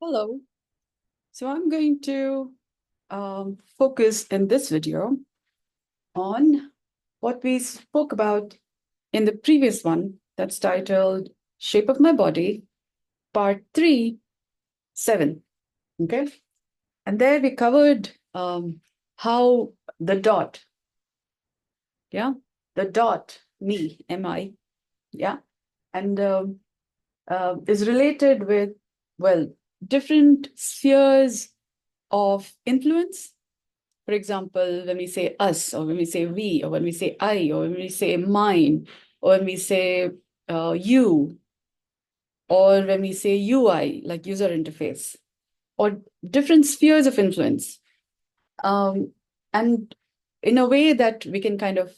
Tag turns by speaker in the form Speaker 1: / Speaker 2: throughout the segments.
Speaker 1: Hello. So I'm going to focus in this video on what we spoke about in the previous one that's titled Shape of My Body, Part 3, 7. Okay. And there we covered how the dot, the dot, me, MI, and is related with, well, different spheres of influence. For example, when we say us, or when we say we, or when we say I, or when we say mine, or when we say you, or when we say UI, like user interface, or different spheres of influence. And in a way that we can kind of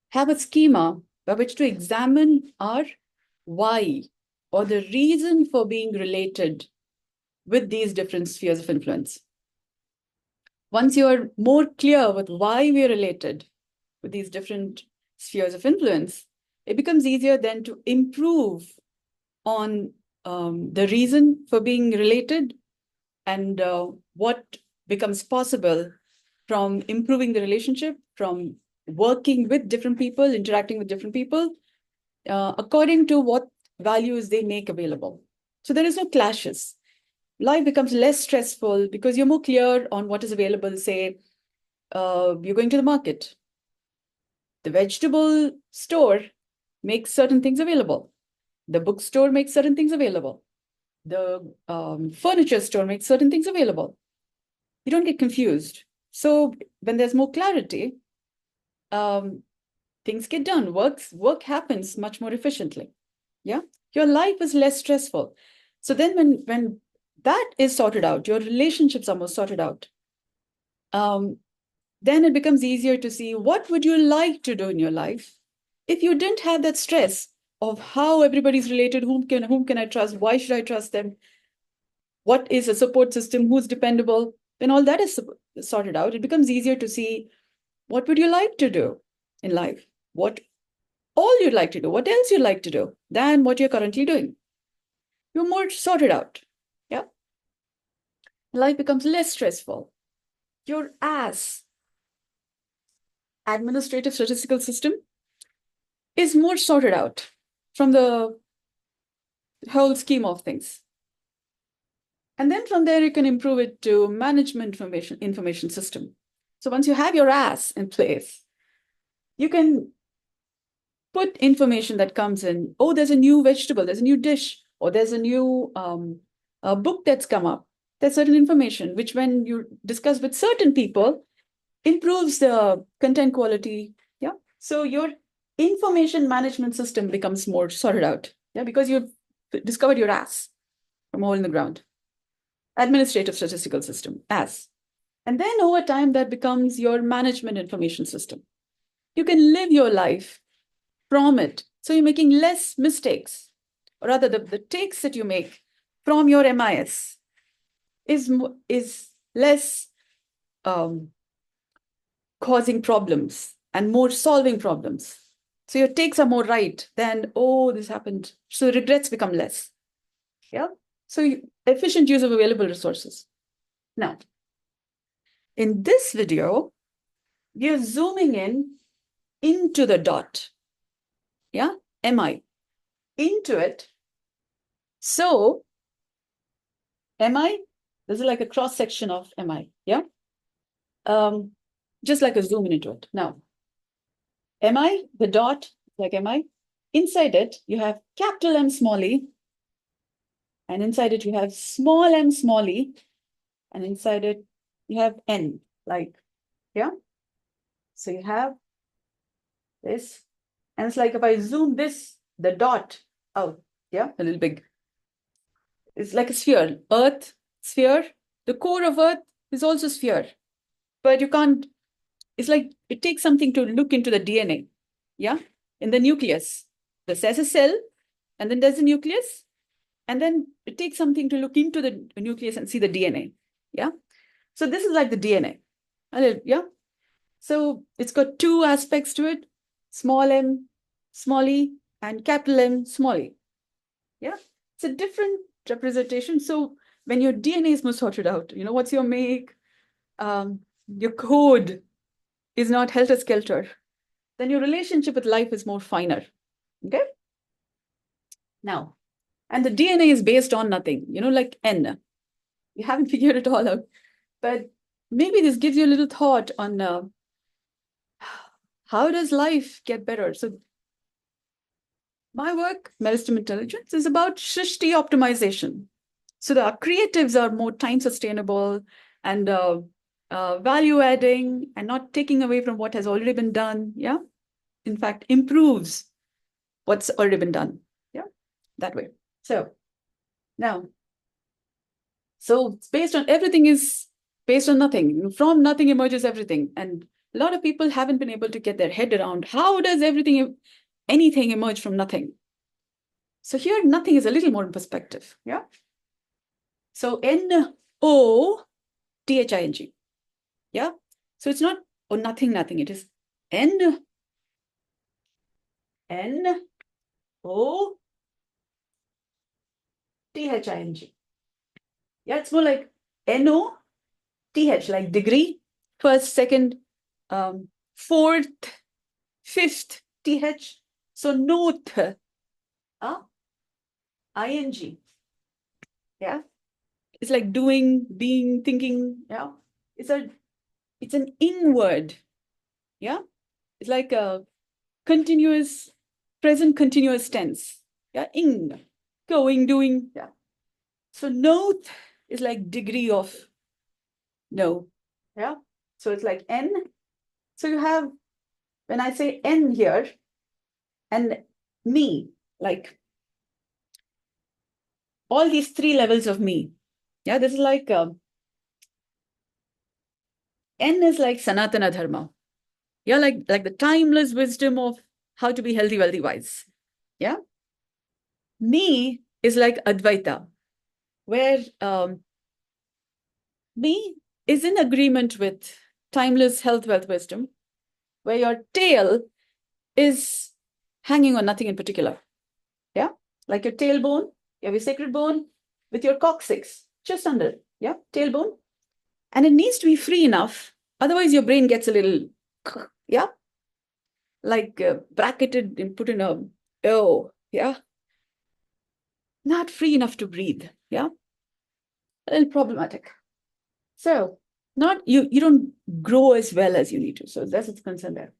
Speaker 1: have a schema by which to examine our why, or the reason for being related with these different spheres of influence. Once you are more clear with why we are related with these different spheres of influence, it becomes easier then to improve on the reason for being related and what becomes possible from improving the relationship, from working with different people, interacting with different people, according to what values they make available. So there is no clashes. Life becomes less stressful because you're more clear on what is available. Say, you're going to the market. The vegetable store makes certain things available. The bookstore makes certain things available. The furniture store makes certain things available. You don't get confused. So when there's more clarity, things get done. Work happens much more efficiently. Yeah, your life is less stressful. So then, when that is sorted out, your relationships are more sorted out. Then it becomes easier to see what would you like to do in your life if you didn't have that stress of how everybody's related, whom can I trust, why should I trust them, what is a support system, who's dependable. When all that is sorted out, it becomes easier to see what would you like to do in life, what all you'd like to do, what else you'd like to do than what you're currently doing. You're more sorted out. Yeah. Life becomes less stressful. Your administrative statistical system is more sorted out from the whole scheme of things. And then from there, you can improve it to management information system. So once you have your in place, you can put information that comes in. Oh, there's a new vegetable, there's a new dish, or there's a new book that's come up. There's certain information, which when you discuss with certain people, improves the content quality. Yeah. So your information management system becomes more sorted out. Yeah, because you've discovered your from a hole in the ground. Administrative statistical system, And then over time, that becomes your management information system. You can live your life from it. So you're making less mistakes, or rather the takes that you make from your MIS is less causing problems and more solving problems. So your takes are more right than, oh, this happened. So regrets become less. Yeah. So efficient use of available resources. Now, in this video, we are zooming into the dot. Yeah. MI. Into it. So MI, this is like a cross section of MI. Yeah. Just like a zoom into it. Now, MI, the dot, like MI, inside it, you have capital M small e, and inside it, you have small m small e, and inside it, you have N, like, yeah? So you have this, and it's like if I zoom the dot out, yeah, a little big. It's like a sphere, Earth, sphere. The core of Earth is also sphere, but you can't, it's like it takes something to look into the DNA, yeah? In the nucleus. There's a cell, and then there's the nucleus, and then it takes something to look into the nucleus and see the DNA, yeah? So this is like the DNA, yeah? So it's got two aspects to it, small m, small e, and capital M, small e, yeah? It's a different representation. So when your DNA is more sorted out, what's your make, your code is not helter-skelter, then your relationship with life is more finer, okay? Now, and the DNA is based on nothing, like N. You haven't figured it all out, but maybe this gives you a little thought on how does life get better? So my work, Meristem Intelligence, is about Shrishti optimization. So the creatives are more time sustainable and value adding and not taking away from what has already been done. Yeah. In fact, improves what's already been done. Yeah. That way. So now, so it's based on everything is based on nothing. From nothing emerges everything. And a lot of people haven't been able to get their head around how does anything emerge from nothing? So here, nothing is a little more in perspective. Yeah. So N-O-T-H-I-N-G. Yeah. So it's not nothing. It is N-O-T-H-I-N-G. Yeah, it's more like N-O-T-H, like degree, first, second, fourth, fifth, T-H. So noth, I-N-G. Yeah. It's like doing, being, thinking. Yeah. It's an ing word. Yeah. It's like a continuous, present continuous tense. Yeah. Ing, going, doing. Yeah. So noth is like degree of no. Yeah. So it's like N. So you have, when I say N here, and me, like all these three levels of me. Yeah. This is like N is like Sanatana Dharma. Yeah. Like the timeless wisdom of how to be healthy, wealthy, wise. Yeah. Me is like Advaita, where me is in agreement with timeless health, wealth, wisdom, where your tail is hanging on nothing in particular. Yeah. Like your tailbone, you have your sacred bone with your coccyx just under. Yeah. Tailbone. And it needs to be free enough. Otherwise, your brain gets a little, yeah, like bracketed and put in a, oh, yeah. Not free enough to breathe. Yeah. A little problematic. So not you don't grow as well as you need to. So that's what's concerned there.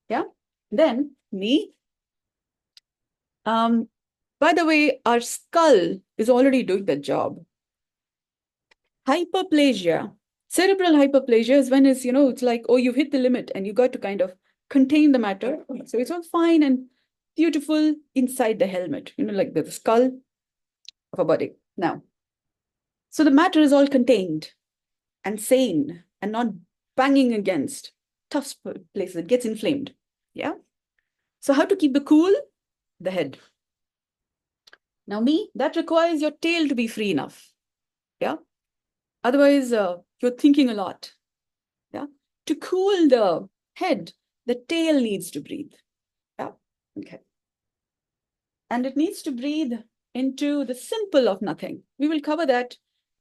Speaker 1: Yeah. Then me. By the way, our skull is already doing that job. Hyperplasia, cerebral hyperplasia is when it's like, oh, you've hit the limit and you got to kind of contain the matter. So it's all fine and beautiful inside the helmet, like the skull of a body. Now, so the matter is all contained and sane and not banging against tough places. It gets inflamed. Yeah. So how to keep the cool? The head. Now me, that requires your tail to be free enough. Yeah. Otherwise, you're thinking a lot. Yeah. To cool the head, the tail needs to breathe. Yeah. Okay. And it needs to breathe into the simple of nothing. We will cover that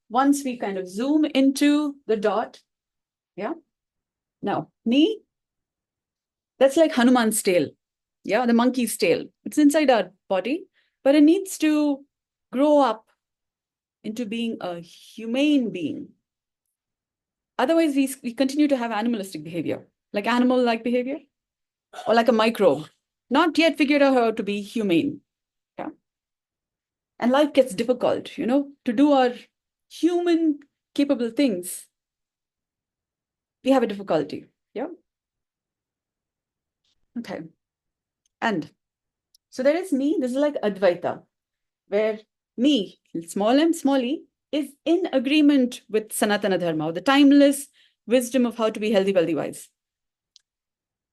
Speaker 1: once we kind of zoom into the dot. Yeah. Now, knee, that's like Hanuman's tail. Yeah, the monkey's tail. It's inside our body, but it needs to grow up into being a humane being. Otherwise, we continue to have animalistic behavior, like animal-like behavior, or like a microbe, not yet figured out how to be humane. Yeah. And life gets difficult, to do our human capable things. We have a difficulty. Yeah. Okay. And so there is me, this is like Advaita, where me, small m, small e, is in agreement with Sanatana Dharma, the timeless wisdom of how to be healthy, wealthy, wise.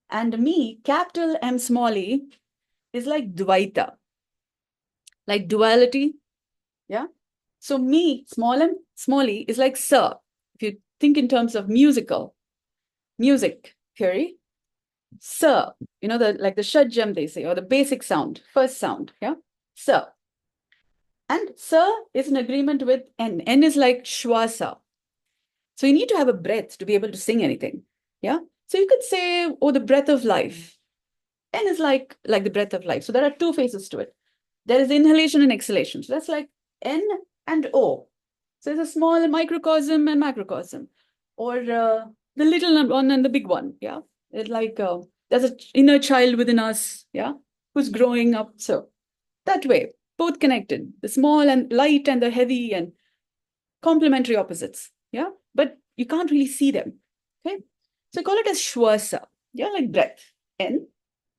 Speaker 1: And me, capital M, small e, is like Dvaita, like duality. Yeah. So me, small m, small e, is like Sir. If you think in terms of music theory, Sir, like the Shadjam they say, or the basic sound, first sound. Yeah. Sir. And sa is an agreement with N. N is like shwasa. So you need to have a breath to be able to sing anything. Yeah. So you could say, oh, the breath of life. N is like the breath of life. So there are two phases to it. There is inhalation and exhalation. So that's like N and O. So there's a small microcosm and macrocosm, or the little one and the big one. Yeah. It's like there's an inner child within us. Yeah. Who's growing up. So that way, both connected, the small and light and the heavy and complementary opposites. Yeah. But you can't really see them. Okay. So I call it as shwasa. Yeah. Like breath. N.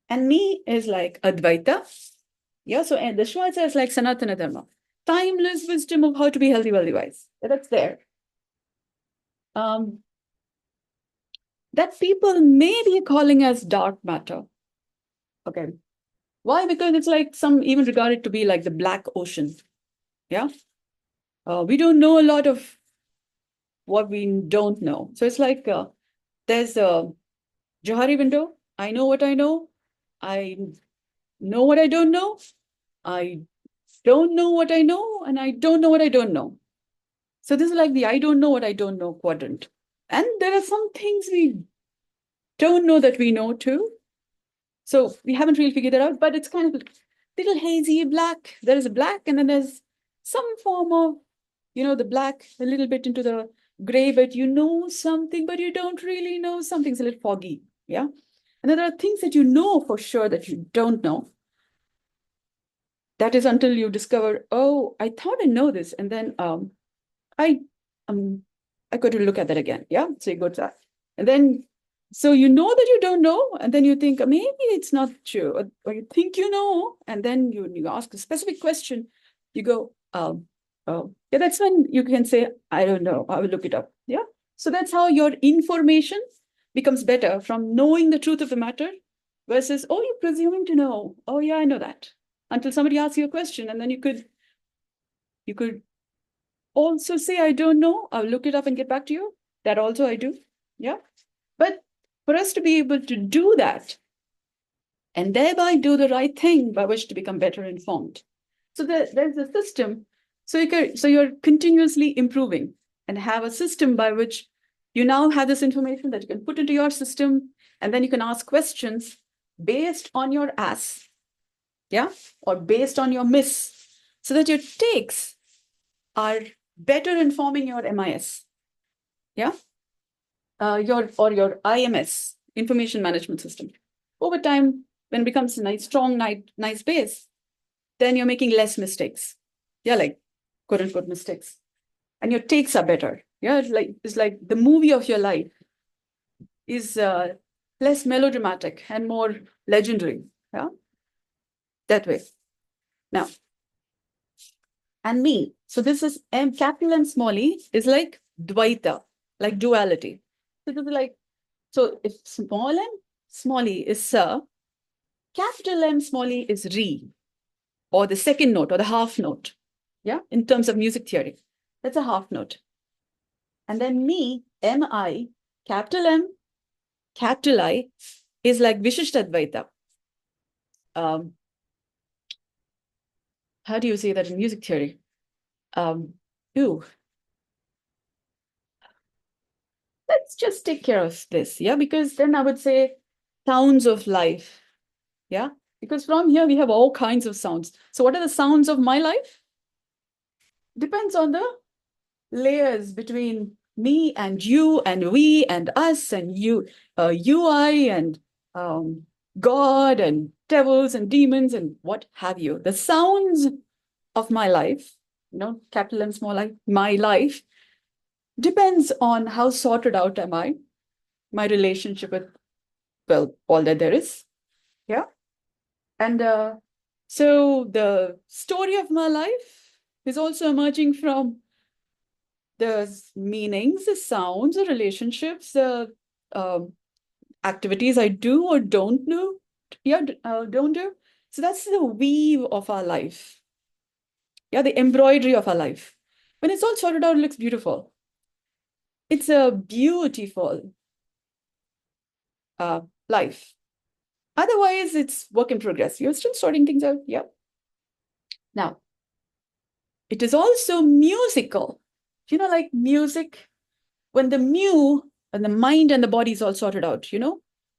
Speaker 1: And me is like Advaita. Yeah. So and the shwasa is like Sanatana Dharma. Timeless wisdom of how to be healthy, wealthy, wise. Yeah, that's there. That people may be calling as dark matter. Okay. Why? Because it's like some even regard it to be like the black ocean. Yeah. We don't know a lot of what we don't know. So it's like there's a Johari window. I know what I know. I know what I don't know. I don't know what I know, and I don't know what I don't know. So this is like the I don't know what I don't know quadrant. And there are some things we don't know that we know too. So we haven't really figured it out, but it's kind of little hazy black. There is a black, and then there's some form of, the black a little bit into the gray, but you know something, but you don't really know. Something's a little foggy. Yeah. And then there are things that you know for sure that you don't know. That is until you discover, oh, I thought I know this. And then I got to look at that again. Yeah. So you go to that. And then so you know that you don't know, and then you think maybe it's not true, or you think you know, and then you ask a specific question. You go, oh, yeah, that's when you can say, I don't know, I will look it up. Yeah. So that's how your information becomes better from knowing the truth of the matter versus, oh, you're presuming to know. Oh, yeah, I know that. Until somebody asks you a question, and then you could also say, I don't know, I'll look it up and get back to you. That also I do. Yeah. But for us to be able to do that and thereby do the right thing by which to become better informed. So there's a system. So you're continuously improving and have a system by which you now have this information that you can put into your system, and then you can ask questions based on your as, yeah, or based on your miss, so that your takes are better informing your MIS, yeah, your IMS, information management system. Over time, when it becomes a nice, strong, nice base, then you're making less mistakes. Yeah, like quote unquote mistakes, and your takes are better. Yeah, it's like the movie of your life is less melodramatic and more legendary. Yeah, that way. Now, and me. So this is M, capital and small e is like Dvaita, like duality. So this is like, so if small e is sa, capital M small e is re, or the second note or the half note. Yeah, in terms of music theory, that's a half note. And then me, MI, capital M, capital I, is like Vishishtadvaita. How do you say that in music theory? Ooh, let's just take care of this, yeah, because then I would say sounds of life, yeah, because from here we have all kinds of sounds. So what are the sounds of my life? Depends on the layers between me and you and we and us and you, UI and God and devils and demons and what have you. The sounds of my life, capital and small I, my life, depends on how sorted out am I, my relationship with, well, all that there is. Yeah. And so the story of my life is also emerging from the meanings, the sounds, the relationships, the activities I do or don't do. Yeah, don't do. So that's the weave of our life. Yeah, the embroidery of our life. When it's all sorted out, it looks beautiful. It's a beautiful life. Otherwise, it's work in progress. You're still sorting things out. Yeah. Now, It is also musical. Like music, when the mu and the mind and the body is all sorted out,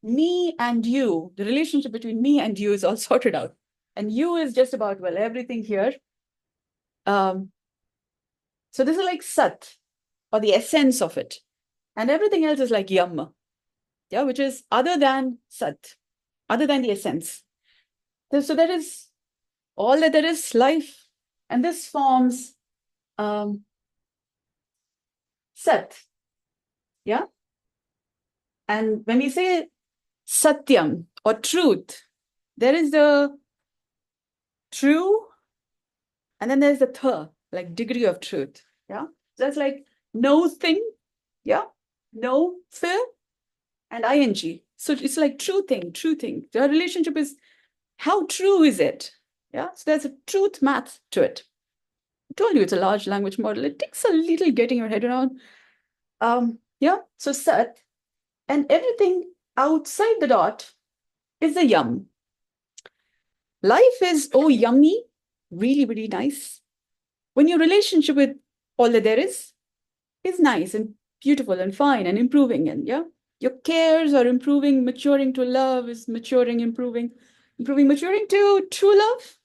Speaker 1: me and you, the relationship between me and you is all sorted out. And you is just about, well, everything here. So this is like Sat, or the essence of it. And everything else is like Yam, yeah, which is other than Sat, other than the essence. So that is all that there is life. And this forms Sat, yeah. And when we say Satyam or truth, there is the true, and then there's the like degree of truth, yeah. So that's like no thing, yeah, no fear, and ing. So it's like true thing. The relationship is how true is it? Yeah. So there's a truth math to it. I told you it's a large language model. It takes a little getting your head around. Yeah. So Sat, and everything outside the dot is the Yam. Life is yummy, really, really nice. When your relationship with all that there is nice and beautiful and fine and improving, and yeah, your cares are improving, maturing to love is maturing, improving, maturing to true love.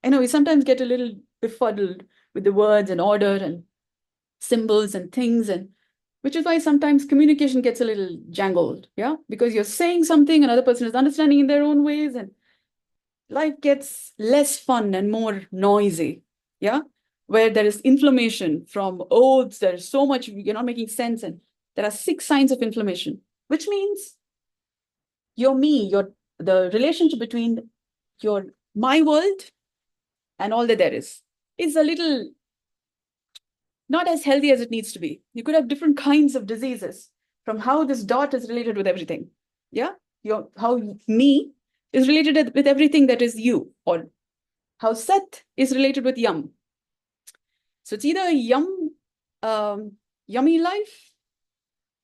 Speaker 1: I know we sometimes get a little befuddled with the words and order and symbols and things, and which is why sometimes communication gets a little jangled, yeah, because you're saying something, another person is understanding in their own ways, and life gets less fun and more noisy, yeah, where there is inflammation from oaths, there's so much, you're not making sense, and there are 6 signs of inflammation, which means the relationship between my world and all that there is a little not as healthy as it needs to be. You could have different kinds of diseases from how this dot is related with everything, yeah, how me is related with everything that is you, or how Sat is related with Yam. So it's either yummy life,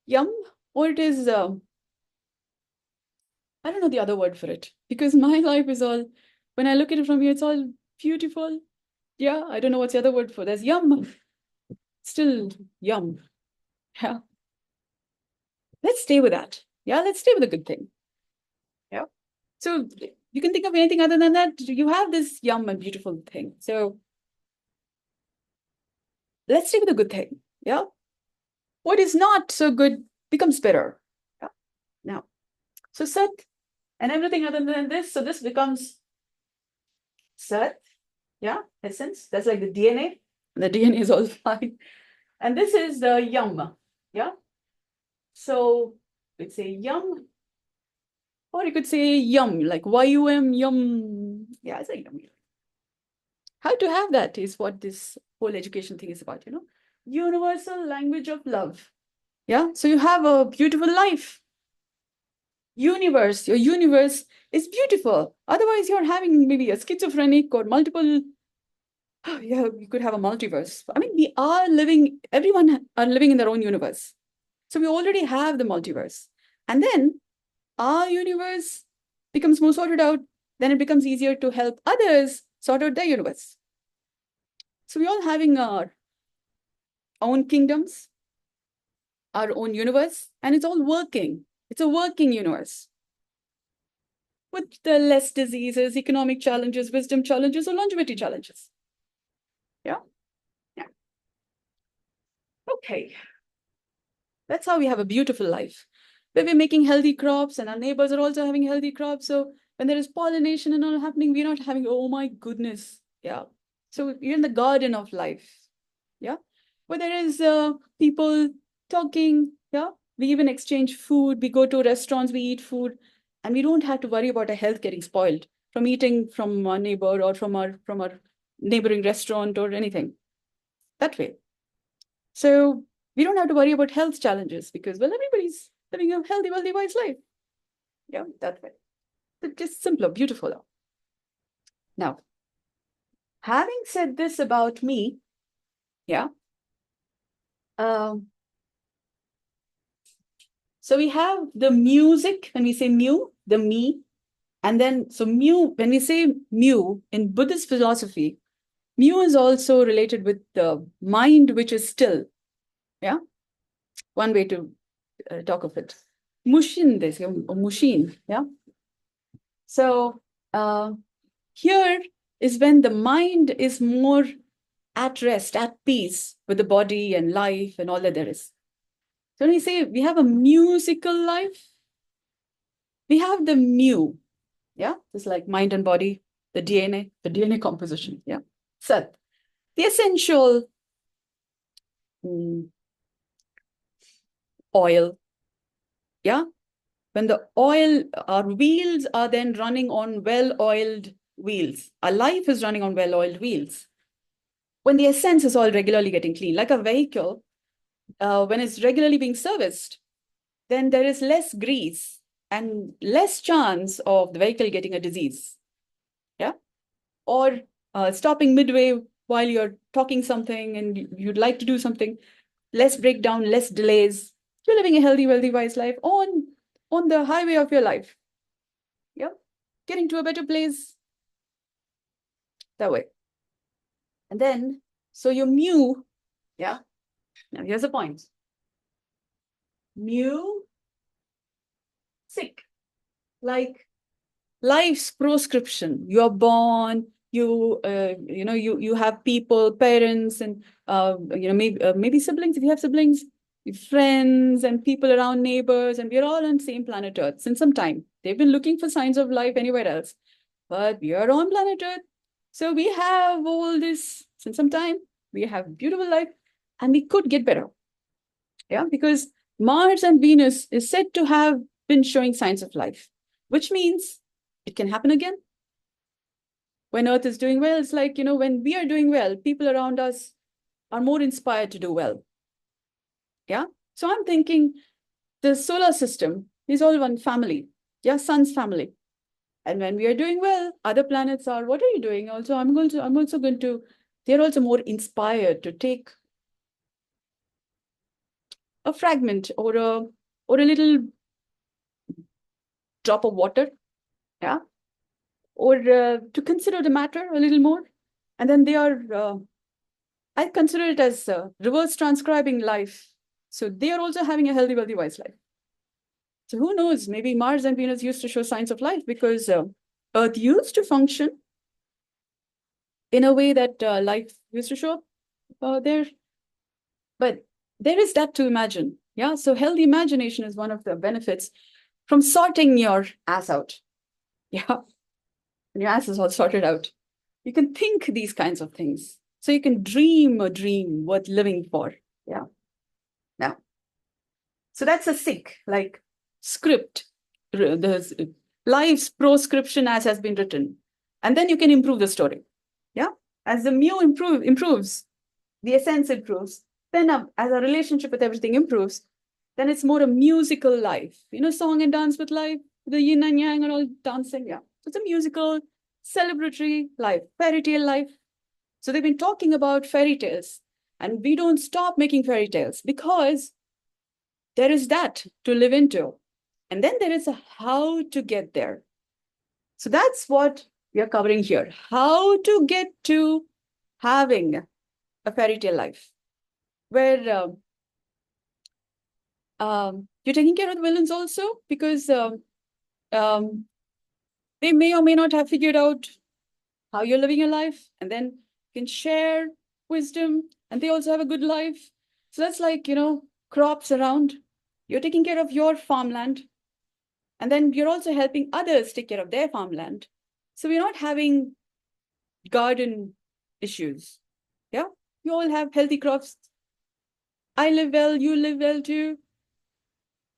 Speaker 1: Yum, or it is, I don't know the other word for it, because my life is all, when I look at it from here, it's all beautiful. Yeah, I don't know what's the other word for. There's Yum, still Yum. Yeah. Let's stay with that. Yeah, let's stay with a good thing. Yeah. So you can think of anything other than that. You have this Yum and beautiful thing. So let's stay with a good thing. Yeah. What is not so good becomes better. Yeah. Now, so Sat and everything other than this. So this becomes Sat. Yeah. Essence. That's like the DNA. The DNA is all fine. And this is the Yum. Yeah. So let's say Yum. Or you could say Yum, like YUM, Yum. Yeah, it's like Yum. How to have that is what this whole education thing is about, Universal language of love. Yeah. So you have a beautiful life. Your universe is beautiful. Otherwise, you're having maybe a schizophrenic or multiple. Yeah, you could have a multiverse. I mean, everyone are living in their own universe. So we already have the multiverse. And then our universe becomes more sorted out, then it becomes easier to help others sort out their universe. So we're all having our own kingdoms, our own universe, and it's all working. It's a working universe with the less diseases, economic challenges, wisdom challenges, or longevity challenges. Yeah? Yeah. Okay. That's how we have a beautiful life, where we're making healthy crops and our neighbors are also having healthy crops. So when there is pollination and all happening, we're not having, oh my goodness. Yeah. So you're in the garden of life. Yeah. Where there is people talking. Yeah. We even exchange food. We go to restaurants, we eat food, and we don't have to worry about our health getting spoiled from eating from our neighbor or from our neighboring restaurant or anything. That way. So we don't have to worry about health challenges because, well, everybody's living a healthy, wealthy, wise life. Yeah, that way. It's just simpler, beautiful. Now, having said this about me, yeah. So we have the music, when we say mu, the me, and then, so mu, when we say mu in Buddhist philosophy, Mu is also related with the mind, which is still. Yeah. One way to talk of it. Mushin, they say, or mushin. Yeah. So here is when the mind is more at rest, at peace with the body and life and all that there is. So when we say we have a musical life, we have the mu. Yeah. It's like mind and body, the DNA composition. Yeah. Sat. The essential oil. Yeah. When the oil, our wheels are then running on well-oiled wheels. Our life is running on well-oiled wheels. When the essence is all regularly getting clean, like a vehicle, when it's regularly being serviced, then there is less grease and less chance of the vehicle getting a disease. Yeah. Or stopping midway while you're talking something and you'd like to do something, less breakdown, less delays. You're living a healthy, wealthy, wise life on the highway of your life. Yeah. Getting to a better place that way. And then, so your mu, yeah. Now here's the point. Mu, sick, like life's proscription. You're born, you have people, parents, and maybe siblings, if you have siblings, friends and people around, neighbors, and we're all on the same planet Earth since some time. They've been looking for signs of life anywhere else, but we are on planet Earth. So we have all this since some time. We have beautiful life, and we could get better. Yeah, because Mars and Venus is said to have been showing signs of life, which means it can happen again. When Earth is doing well, it's like, when we are doing well, people around us are more inspired to do well. Yeah. So I'm thinking the solar system is all one family. Yeah, Sun's family. And when we are doing well, other planets are, what are you doing? Also, I'm also going to, they're also more inspired to take a fragment or a little drop of water. Yeah. Or to consider the matter a little more. And then they are, I consider it as reverse transcribing life. So they are also having a healthy, wealthy, wise life. So who knows, maybe Mars and Venus used to show signs of life because Earth used to function in a way that life used to show up there. But there is that to imagine. Yeah, so healthy imagination is one of the benefits from sorting your ass out. Yeah, when your ass is all sorted out, you can think these kinds of things. So you can dream a dream worth living for. Yeah. Now, so that's a sick, like script, the life's proscription as has been written. And then you can improve the story. Yeah. As the mu improves, the essence improves, then as our relationship with everything improves, then it's more a musical life. Song and dance with life, the yin and yang and all dancing. Yeah. So it's a musical, celebratory life, fairy tale life. So they've been talking about fairy tales, and we don't stop making fairy tales because there is that to live into. And then there is a how to get there. So that's what we are covering here. How to get to having a fairy tale life where you're taking care of the villains also because they may or may not have figured out how you're living your life, and then you can share wisdom, and they also have a good life. So that's like, crops around. You're taking care of your farmland, and then you're also helping others take care of their farmland. So we're not having garden issues. Yeah, you all have healthy crops. I live well, you live well too.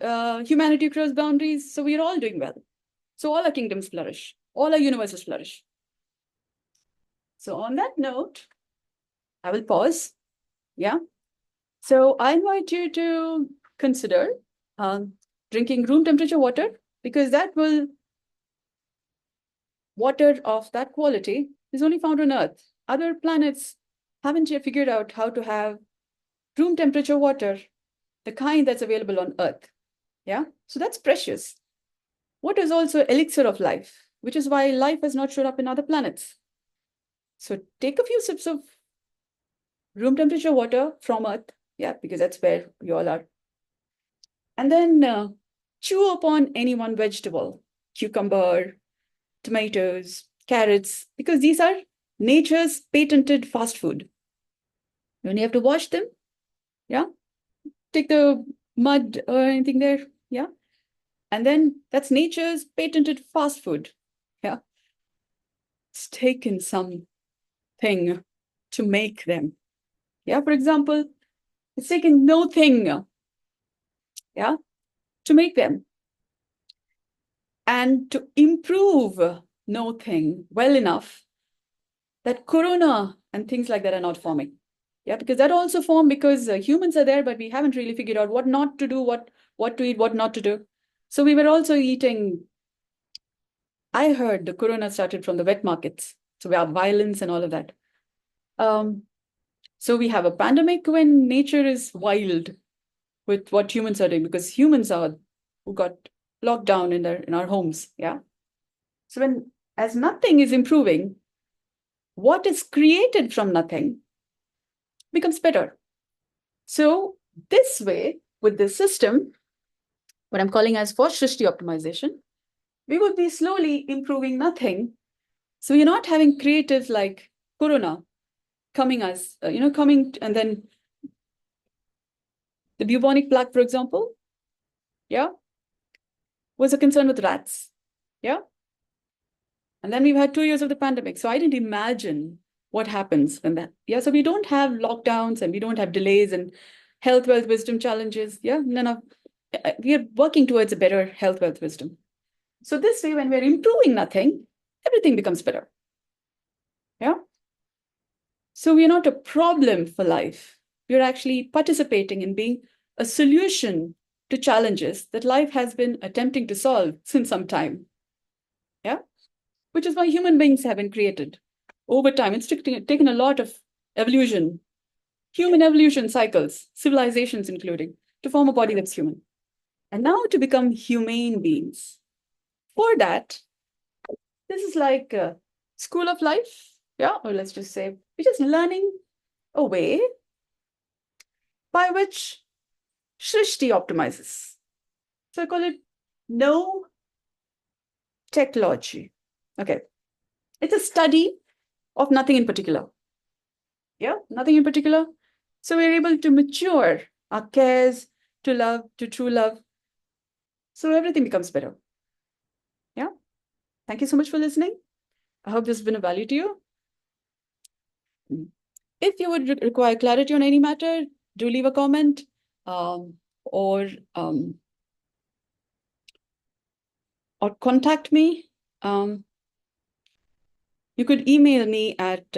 Speaker 1: Humanity across boundaries. So we're all doing well. So all our kingdoms flourish. All our universes flourish. So on that note, I will pause. Yeah. So I invite you to consider drinking room temperature water, because water of that quality is only found on Earth. Other planets haven't yet figured out how to have room temperature water, the kind that's available on Earth. Yeah. So that's precious. Water is also elixir of life, which is why life has not showed up in other planets. So take a few sips of room temperature water from Earth, yeah, because that's where you all are. And then chew upon any one vegetable, cucumber, tomatoes, carrots, because these are nature's patented fast food. You only have to wash them, yeah, take the mud or anything there, yeah, and then that's nature's patented fast food, yeah. It's taken something to make them, yeah. For example, it's taken no thing, yeah, to make them, and to improve no thing well enough that corona and things like that are not forming. Yeah, because that also formed because humans are there, but we haven't really figured out what not to do, what to eat, what not to do. So we were also eating. I heard the corona started from the wet markets. So we have violence and all of that. Um, so we have a pandemic when nature is wild with what humans are doing, because humans are who got locked down in our homes. Yeah. So when as nothing is improving, what is created from nothing becomes better. So this way, with this system, what I'm calling as for Shrishti optimization, we would be slowly improving nothing. So you're not having creatives like Corona coming as, coming, and then the bubonic plague, for example, yeah, was a concern with rats, yeah. And then we've had 2 years of the pandemic. So I didn't imagine what happens when that, yeah. So we don't have lockdowns and we don't have delays and health, wealth, wisdom challenges, yeah. None of, we are working towards a better health, wealth, wisdom. So this way, when we're improving nothing, everything becomes better. Yeah. So we're not a problem for life. We're actually participating in being a solution to challenges that life has been attempting to solve since some time. Yeah. Which is why human beings have been created over time. It's taken a lot of evolution, human evolution cycles, civilizations including, to form a body that's human. And now to become humane beings. For that, this is like a school of life, yeah, or let's just say we're just learning a way by which Shrishti optimizes. So I call it no technology. Okay. It's a study of nothing in particular. Yeah, nothing in particular. So we're able to mature our cares to love, to true love. So everything becomes better. Yeah. Thank you so much for listening. I hope this has been of value to you. If you would require clarity on any matter, do leave a comment or contact me. You could email me at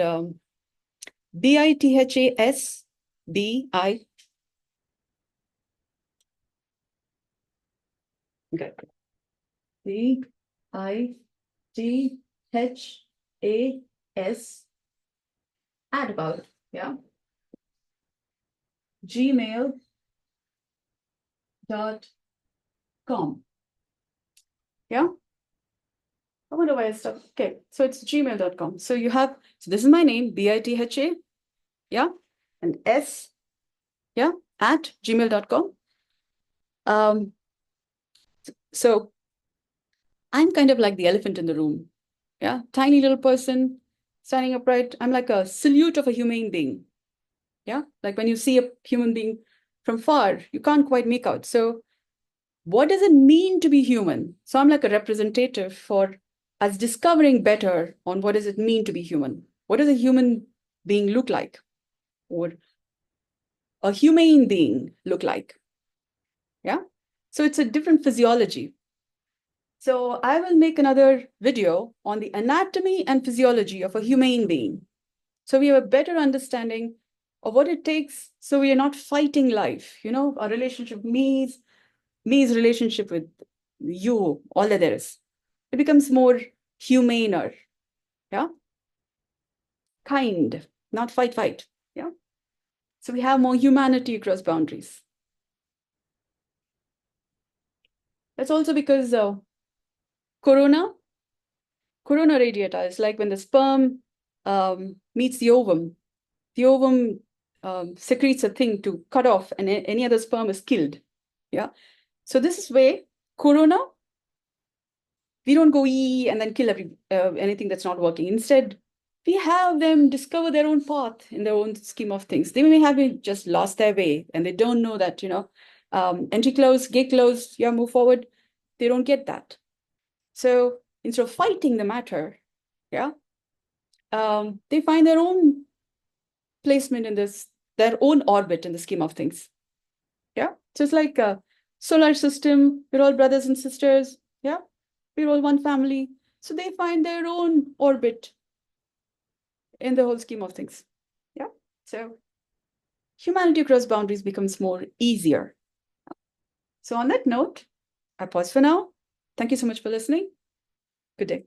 Speaker 1: BITHASBI. Okay. BITHAS at about, yeah, gmail.com. Yeah. I wonder why I stopped. Okay, so it's gmail.com. So you have, so this is my name, BITHA, yeah, and S, yeah, at gmail.com. So I'm kind of like the elephant in the room. Yeah, tiny little person standing upright. I'm like a silhouette of a humane being. Yeah, like when you see a human being from far, you can't quite make out. So what does it mean to be human? So I'm like a representative for us discovering better on what does it mean to be human? What does a human being look like? Or a humane being look like? Yeah. So it's a different physiology. So I will make another video on the anatomy and physiology of a humane being. So we have a better understanding of what it takes. So we are not fighting life, our relationship, me's relationship with you, all that there is. It becomes more humaner, yeah? Kind, not fight, yeah? So we have more humanity across boundaries. That's also because corona radiata is like when the sperm meets the ovum secretes a thing to cut off, and any other sperm is killed. Yeah. So this is where corona, we don't go and then kill anything that's not working. Instead, we have them discover their own path in their own scheme of things. They may have just lost their way, and they don't know that, entry close, gate closed, yeah, move forward. They don't get that. So instead of fighting the matter, yeah, they find their own placement in their own orbit in the scheme of things. Yeah. So it's like a solar system. We're all brothers and sisters. Yeah. We're all one family. So they find their own orbit in the whole scheme of things. Yeah. So humanity across boundaries becomes more easier. So on that note, I pause for now. Thank you so much for listening. Good day.